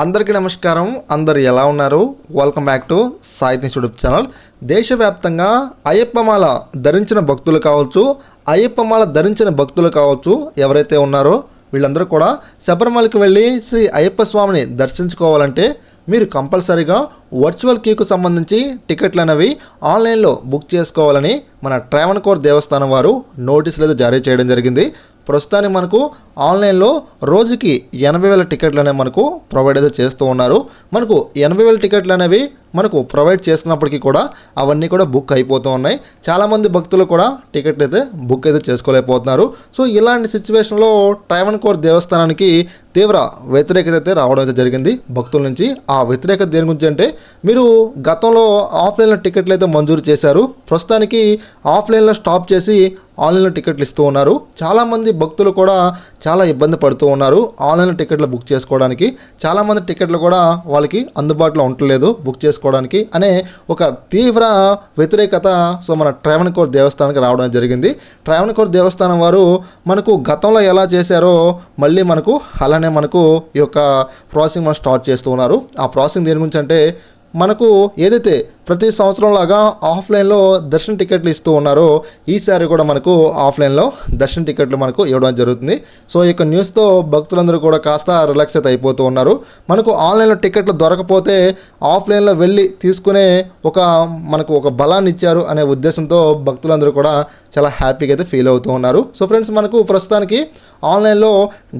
అందరికీ నమస్కారం. అందరు ఎలా ఉన్నారు? వెల్కమ్ బ్యాక్ టు సాయితీ యూట్యూబ్ ఛానల్. దేశవ్యాప్తంగా అయ్యప్పమాల ధరించిన భక్తులు కావచ్చు, అయ్యప్పమాల ధరించిన భక్తులు కావచ్చు, ఎవరైతే ఉన్నారో వీళ్ళందరూ కూడా శబరిమలకి వెళ్ళి శ్రీ అయ్యప్ప స్వామిని దర్శించుకోవాలంటే మీరు కంపల్సరీగా వర్చువల్ క్యూకు సంబంధించి టికెట్లు అనేవి ఆన్లైన్లో బుక్ చేసుకోవాలని మన ట్రావెన్కోర్ దేవస్థానం వారు నోటీసులు అయితే జారీ చేయడం జరిగింది. ప్రస్తుతానికి మనకు ఆన్లైన్లో రోజుకి 80,000 టికెట్లు అనేవి మనకు ప్రొవైడ్ అయితే చేస్తూ ఉన్నారు. మనకు 80,000 టికెట్లు అనేవి మనకు ప్రొవైడ్ చేస్తున్నప్పటికీ కూడా అవన్నీ కూడా బుక్ అయిపోతూ ఉన్నాయి. చాలామంది భక్తులు కూడా టికెట్లు అయితే బుక్ అయితే చేసుకోలేకపోతున్నారు. సో ఇలాంటి సిచ్యువేషన్లో ట్రావెన్కోర్ దేవస్థానానికి తీవ్ర వ్యతిరేకత అయితే రావడం అయితే జరిగింది భక్తుల నుంచి. ఆ వ్యతిరేకత దేని గురించి అంటే, మీరు గతంలో ఆఫ్లైన్లో టికెట్లు అయితే మంజూరు చేశారు, ప్రస్తుతానికి ఆఫ్లైన్లో స్టాప్ చేసి ఆన్లైన్లో టికెట్లు ఇస్తూ ఉన్నారు. చాలామంది భక్తులు కూడా చాలా ఇబ్బంది పడుతూ ఉన్నారు ఆన్లైన్లో టికెట్లు బుక్ చేసుకోవడానికి. చాలామంది టికెట్లు కూడా వాళ్ళకి అందుబాటులో ఉండలేదు బుక్ చేసుకోవడానికి అనే ఒక తీవ్ర వ్యతిరేకత సో మన ట్రావెన్కోర్ దేవస్థానానికి రావడం జరిగింది. ట్రావెన్కోర్ దేవస్థానం వారు మనకు గతంలో ఎలా చేశారో మళ్ళీ మనకు అలానే మనకు ఈ యొక్క ప్రాసెసింగ్ మనం స్టార్ట్ చేస్తూ ఉన్నారు. ఆ ప్రాసెసింగ్ దేని గురించి అంటే, మనకు ఏదైతే ప్రతి సంవత్సరం లాగా ఆఫ్లైన్లో దర్శన టికెట్లు ఇస్తూ ఉన్నారో ఈసారి కూడా మనకు ఆఫ్లైన్లో దర్శన టికెట్లు మనకు ఇవ్వడం జరుగుతుంది. సో ఈ యొక్క న్యూస్తో భక్తులందరూ కూడా కాస్త రిలాక్స్ అయితే అయిపోతూ ఉన్నారు. మనకు ఆన్లైన్లో టికెట్లు దొరకపోతే ఆఫ్లైన్లో వెళ్ళి తీసుకునే మనకు ఒక బలాన్ని ఇచ్చారు అనే ఉద్దేశంతో భక్తులందరూ కూడా చాలా హ్యాపీగా అయితే ఫీల్ అవుతూ ఉన్నారు. సో ఫ్రెండ్స్, మనకు ప్రస్తుతానికి ఆన్లైన్లో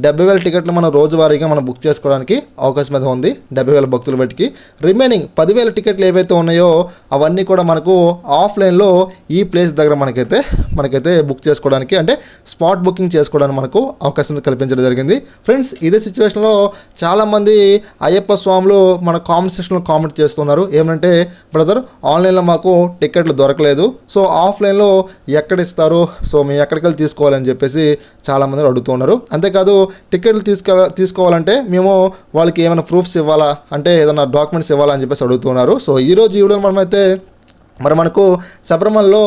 70,000 టికెట్లు మనం రోజువారీగా మనం బుక్ చేసుకోవడానికి అవకాశం అయితే ఉంది. 70,000 భక్తుల బట్టికి రిమైనింగ్ 10,000 టికెట్లు ఏవైతే ఉన్నాయో అవన్నీ కూడా మనకు ఆఫ్లైన్లో ఈ ప్లేస్ దగ్గర మనకైతే బుక్ చేసుకోవడానికి అంటే స్పాట్ బుకింగ్ చేసుకోవడానికి మనకు అవకాశం కల్పించడం జరిగింది. ఫ్రెండ్స్, ఇదే సిచ్యువేషన్లో చాలామంది అయ్యప్ప స్వాములు మన కామెంట్ సెక్షన్లో కామెంట్ చేస్తున్నారు. ఏమంటే, బ్రదర్ ఆన్లైన్లో మాకు టికెట్లు దొరకలేదు, సో ఆఫ్లైన్లో ఎక్కడ ఇస్తారు, సో మేము ఎక్కడికి వెళ్ళి తీసుకోవాలని చెప్పేసి చాలామంది అడుగుతున్నారు. అంతేకాదు టికెట్లు తీసుకోవాలంటే మేము వాళ్ళకి ఏమైనా ప్రూఫ్స్ ఇవ్వాలా, అంటే ఏదైనా డాక్యుమెంట్స్ ఇవ్వాలా అని చెప్పేసి అడుగుతున్నారు. సో ఈరోజు ఈ వీడియోలో మనమైతే మనకు శబరిమలలో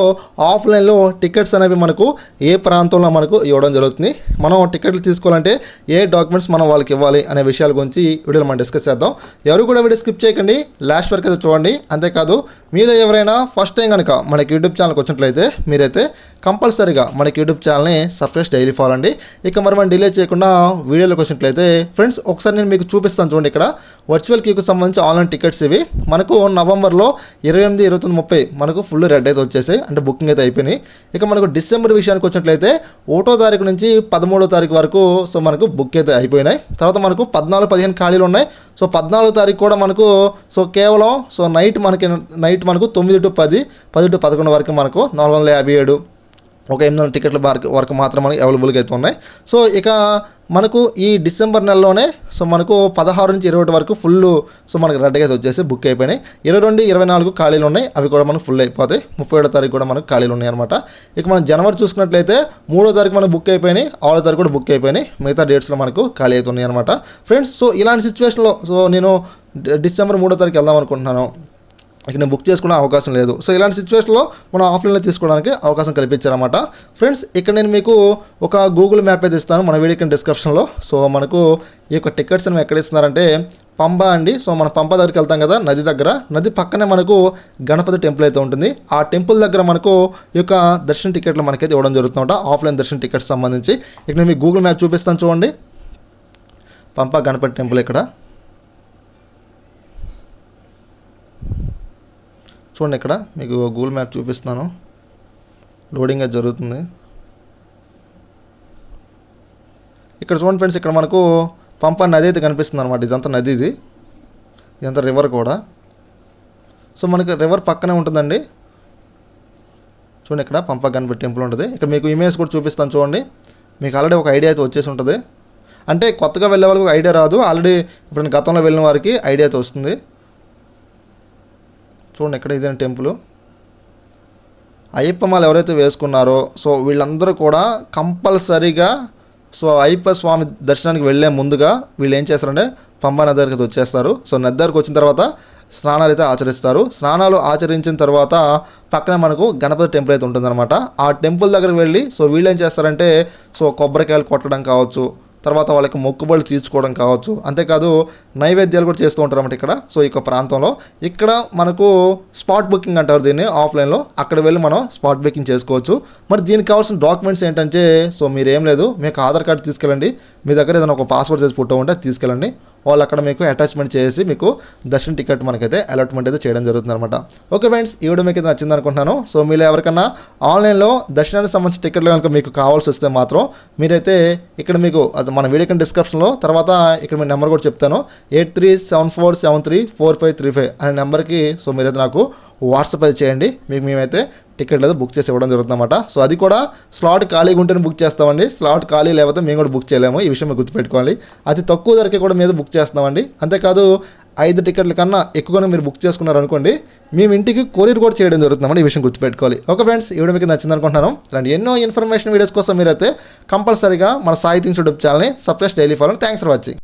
ఆఫ్లైన్లో టికెట్స్ అనేవి మనకు ఏ ప్రాంతంలో మనకు ఇవ్వడం జరుగుతుంది, మనం టికెట్లు తీసుకోవాలంటే ఏ డాక్యుమెంట్స్ మనం వాళ్ళకి ఇవ్వాలి అనే విషయాల గురించి వీడియోలో మనం డిస్కస్ చేద్దాం. ఎవరు కూడా వీడియో స్కిప్ చేయకండి, లాస్ట్ వరకు అయితే చూడండి. అంతేకాదు మీరు ఎవరైనా ఫస్ట్ టైం కనుక మనకి యూట్యూబ్ ఛానల్కి వచ్చినట్లయితే మీరైతే కంపల్సరీగా మనకి యూట్యూబ్ ఛానల్ని సబ్స్క్రైబ్ డైలీ ఫాలో అండి. ఇక మనం డిలే చేయకుండా వీడియోలోకి వచ్చినట్లయితే ఫ్రెండ్స్, ఒకసారి నేను మీకు చూపిస్తాను చూడండి. ఇక్కడ వర్చువల్ క్యూకి సంబంధించి ఆన్లైన్ టికెట్స్ ఇవి మనకు నవంబర్లో 28, 29, 30 మనకు ఫుల్ రెడ్ అయితే వచ్చేసాయి, అంటే బుకింగ్ అయితే అయిపోయినాయి. ఇక మనకు డిసెంబర్ విషయానికి వచ్చినట్లయితే 1వ తారీఖు నుంచి 13వ తారీఖు వరకు సో మనకు బుక్ అయితే అయిపోయినాయి. తర్వాత మనకు 14, 15 ఖాళీలు ఉన్నాయి. సో 14వ తారీఖు కూడా మనకు సో కేవలం సో నైట్ మనకు 9 to 10, 10 to 11 వరకు మనకు 457 ఒక 800 టికెట్ల వరకు మాత్రం మనకి అవైలబుల్గా అయితే ఉన్నాయి. సో ఇక మనకు ఈ డిసెంబర్ నెలలోనే సో మనకు 16 నుంచి 21 వరకు ఫుల్ సో మనకు రెడ్గా వచ్చేసి బుక్ అయిపోయినాయి. 22, 24 ఖాళీలు ఉన్నాయి, అవి కూడా మనకు ఫుల్ అయిపోతాయి. 37వ తారీఖు కూడా మనకు ఖాళీలు ఉన్నాయి అనమాట. ఇక మనం జనవరి చూసుకున్నట్లయితే 3వ తారీఖు మనకు బుక్ అయిపోయినాయి, 6వ తారీఖు కూడా బుక్ అయిపోయినాయి, మిగతా డేట్స్లో మనకు ఖాళీ అవుతున్నాయి అనమాట. ఫ్రెండ్స్, సో ఇలాంటి సిచ్యువేషన్లో సో నేను డిసెంబర్ 3వ తారీఖు వెళ్దాం అనుకుంటున్నాను, ఇక నేను బుక్ చేసుకునే అవకాశం లేదు. సో ఇలాంటి సిచ్యువేషన్లో మనం ఆఫ్లైన్లో తీసుకోవడానికి అవకాశం కల్పించారన్నమాట. ఫ్రెండ్స్, ఇక్కడ నేను మీకు ఒక గూగుల్ మ్యాప్ అయితే ఇస్తాను మన వీడియో డిస్క్రిప్షన్లో. సో మనకు ఈ యొక్క టికెట్స్ అని ఎక్కడ ఇస్తున్నారంటే పంబ అండి. సో మన పంబ దగ్గరికి వెళ్తాం కదా, నది దగ్గర, నది పక్కనే మనకు గణపతి టెంపుల్ అయితే ఉంటుంది. ఆ టెంపుల్ దగ్గర మనకు ఈ యొక్క దర్శన టికెట్లు మనకైతే ఇవ్వడం జరుగుతుందన్నమాట, ఆఫ్లైన్ దర్శన టికెట్స్ సంబంధించి. ఇక్కడ నేను మీకు గూగుల్ మ్యాప్ చూపిస్తాను చూడండి. పంప గణపతి టెంపుల్ ఇక్కడ చూడండి, ఇక్కడ మీకు గూగుల్ మ్యాప్ చూపిస్తున్నాను, లోడింగ్ అది జరుగుతుంది. ఇక్కడ చూడండి ఫ్రెండ్స్, ఇక్కడ మనకు పంప నది అయితే కనిపిస్తుంది అనమాట. ఇదంతా నది, ఇదంతా రివర్ కూడా. సో మనకి రివర్ పక్కనే ఉంటుందండి. చూడండి, ఇక్కడ పంప గణపతి టెంపుల్ ఉంటుంది. ఇక్కడ మీకు ఇమేజ్ కూడా చూపిస్తాను చూడండి. మీకు ఆల్రెడీ ఒక ఐడియా అయితే వచ్చేసి ఉంటుంది, అంటే కొత్తగా వెళ్ళే వాళ్ళకి ఒక ఐడియా రాదు, ఆల్రెడీ ఇప్పుడు గతంలో వెళ్ళిన వారికి ఐడియా అయితే వస్తుంది. చూడండి, ఇక్కడ ఇదే టెంపుల్. అయ్యప్ప మాల ఎవరైతే వేసుకున్నారో సో వీళ్ళందరూ కూడా కంపల్సరీగా సో అయ్యప్ప స్వామి దర్శనానికి వెళ్ళే ముందుగా వీళ్ళు ఏం చేస్తారంటే పంబా నది దగ్గరికి వచ్చేస్తారు. సో నది దగ్గరికి వచ్చిన తర్వాత స్నానాలు అయితే ఆచరిస్తారు. స్నానాలు ఆచరించిన తర్వాత పక్కనే మనకు గణపతి టెంపుల్ అయితే ఉంటుందన్నమాట. ఆ టెంపుల్ దగ్గరికి వెళ్ళి సో వీళ్ళు ఏం చేస్తారంటే సో కొబ్బరికాయలు కొట్టడం కావచ్చు, తర్వాత వాళ్ళకి మొక్కుబడులు తీర్చుకోవడం కావచ్చు, అంతేకాదు నైవేద్యాలు కూడా చేస్తూ ఉంటారు అన్నమాట ఇక్కడ. సో ఈ ప్రాంతంలో ఇక్కడ మనకు స్పాట్ బుకింగ్ అంటారు దీన్ని ఆఫ్లైన్లో, అక్కడ వెళ్ళి మనం స్పాట్ బుకింగ్ చేసుకోవచ్చు. మరి దీనికి కావాల్సిన డాక్యుమెంట్స్ ఏంటంటే, సో మీరు ఏం లేదు, మీకు ఆధార్ కార్డు తీసుకెళ్ళండి, మీ దగ్గర ఏదైనా ఒక పాస్పోర్ట్ సైజ్ ఫోటో ఉంటే తీసుకెళ్ళండి, వాళ్ళు అక్కడ మీకు అటాచ్మెంట్ చేసి మీకు దర్శన టికెట్ మనకైతే అలాట్మెంట్ అయితే చేయడం జరుగుతుంది అనమాట. ఓకే ఫ్రెండ్స్, ఈ వీడియో మీకు అయితే నచ్చింది అనుకుంటున్నాను. సో మీరు ఎవరికన్నా ఆన్లైన్లో దర్శనానికి సంబంధించిన టికెట్లు కనుక మీకు కావాల్సి వస్తే మాత్రం మీరైతే ఇక్కడ మీకు మన వీడియో కింద డిస్క్రిప్షన్లో తర్వాత ఇక్కడ మీ నెంబర్ కూడా చెప్తాను, 8374734535 అనే నెంబర్కి సో మీరైతే నాకు వాట్సాప్ అయితే చేయండి, మీకు మేమైతే టికెట్లు అయితే బుక్ చేసి ఇవ్వడం జరుగుతుంది అనమాట. సో అది కూడా స్లాట్ ఖాళీగా ఉంటేనే బుక్ చేస్తామండి, స్లాట్ ఖాళీ లేకపోతే మేము కూడా బుక్ చేయలేము, ఈ విషయం మీరు గుర్తుపెట్టుకోవాలి. అతి తక్కువ ధరకే కూడా మీద బుక్ చేస్తామండి. అంతేకాదు 5 టికెట్ల కన్నా ఎక్కువగా మీరు బుక్ చేసుకున్నారనుకోండి, మేము ఇంటికి కొరియర్ కూడా చేయడం జరుగుతుందండి, ఈ విషయం గుర్తుపెట్టుకోవాలి. ఓకే ఫ్రెండ్స్, ఈ వీడియో మీకు నచ్చింది అనుకుంటున్నాను. ఇలాంటి ఎన్నో ఇన్ఫర్మేషన్ వీడియోస్ కోసం మీరైతే కంపల్సరీగా మన సాయి థింగ్స్ యూట్యూబ్ ఛానల్ని subscribe daily follow. Thanks for watching.